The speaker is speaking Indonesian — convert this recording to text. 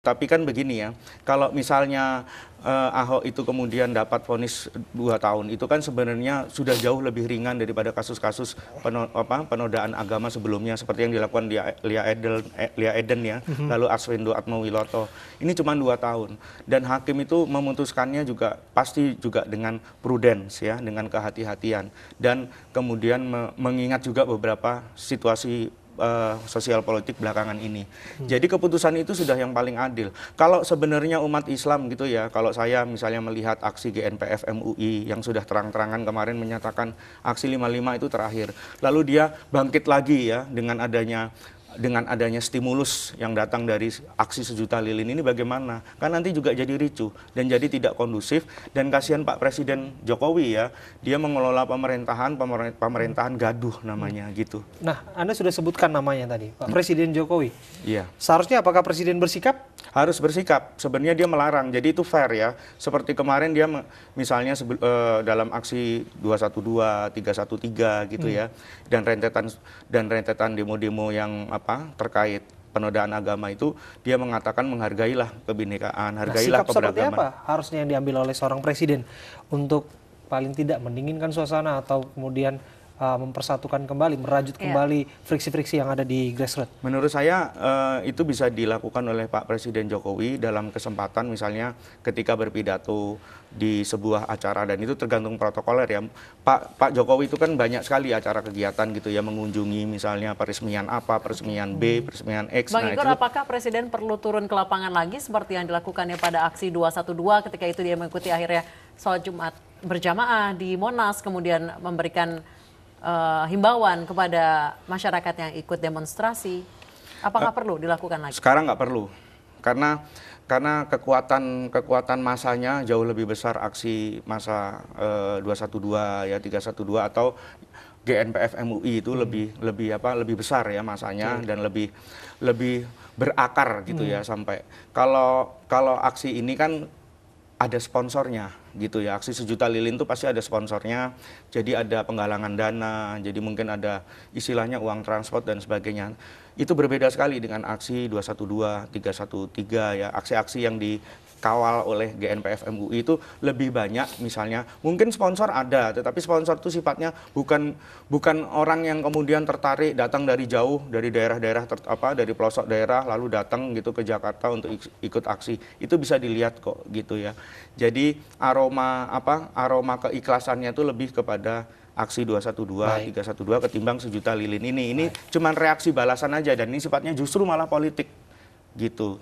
Tapi kan begini ya, kalau misalnya Ahok itu kemudian dapat vonis 2 tahun, itu kan sebenarnya sudah jauh lebih ringan daripada kasus-kasus penodaan agama sebelumnya seperti yang dilakukan Lia Eden ya, lalu Arswendo Atmowiloto. Ini cuma 2 tahun dan hakim itu memutuskannya juga pasti juga dengan prudence ya, dengan kehati-hatian dan kemudian mengingat juga beberapa situasi sosial politik belakangan ini. Jadi keputusan itu sudah yang paling adil. Kalau sebenarnya umat Islam gitu ya, kalau saya misalnya melihat aksi GNPF MUI yang sudah terang-terangan kemarin menyatakan aksi 55 itu terakhir. Lalu dia bangkit lagi ya dengan adanya stimulus yang datang dari aksi 1 juta lilin ini bagaimana? Kan nanti juga jadi ricuh dan jadi tidak kondusif dan kasihan Pak Presiden Jokowi ya, dia mengelola pemerintahan gaduh namanya gitu. Nah, Anda sudah sebutkan namanya tadi, Pak Presiden Jokowi. Iya. Seharusnya apakah Presiden bersikap? Harus bersikap. Sebenarnya dia melarang. Jadi itu fair ya. Seperti kemarin dia misalnya dalam aksi 212, 313 gitu ya. Dan rentetan demo-demo yang terkait penodaan agama itu dia mengatakan menghargailah kebinekaan, hargailah sikap seperti keberagaman. apa harusnya yang diambil oleh seorang presiden untuk paling tidak mendinginkan suasana atau kemudian mempersatukan kembali, merajut kembali friksi-friksi yang ada di grassroots? Menurut saya itu bisa dilakukan oleh Pak Presiden Jokowi dalam kesempatan misalnya ketika berpidato di sebuah acara dan itu tergantung protokoler ya. Pak Jokowi itu kan banyak sekali acara kegiatan gitu ya, mengunjungi misalnya peresmian peresmian B, peresmian X. Bang Igor, apakah Presiden perlu turun ke lapangan lagi seperti yang dilakukannya pada aksi 212 ketika itu dia mengikuti akhirnya sholat Jumat berjamaah di Monas, kemudian memberikan himbauan kepada masyarakat yang ikut demonstrasi? Apakah perlu dilakukan lagi? Sekarang nggak perlu, karena kekuatan masanya jauh lebih besar aksi masa 212 ya, 312 atau GNPF MUI itu lebih besar ya masanya dan lebih berakar gitu ya, sampai kalau aksi ini kan ada sponsornya gitu ya. Aksi 1 juta lilin itu pasti ada sponsornya, jadi ada penggalangan dana, jadi mungkin ada istilahnya uang transport dan sebagainya. Itu berbeda sekali dengan aksi 212, 313 ya, aksi-aksi yang dikawal oleh GNPF MUI itu lebih banyak misalnya. Mungkin sponsor ada, tetapi sponsor itu sifatnya bukan orang yang kemudian tertarik datang dari jauh, dari daerah-daerah dari pelosok daerah lalu datang gitu ke Jakarta untuk ikut aksi. Itu bisa dilihat kok gitu ya. Jadi aroma keikhlasannya itu lebih kepada aksi 212, 312 ketimbang 1 juta lilin ini. Ini cuman reaksi balasan aja dan ini sifatnya justru malah politik gitu.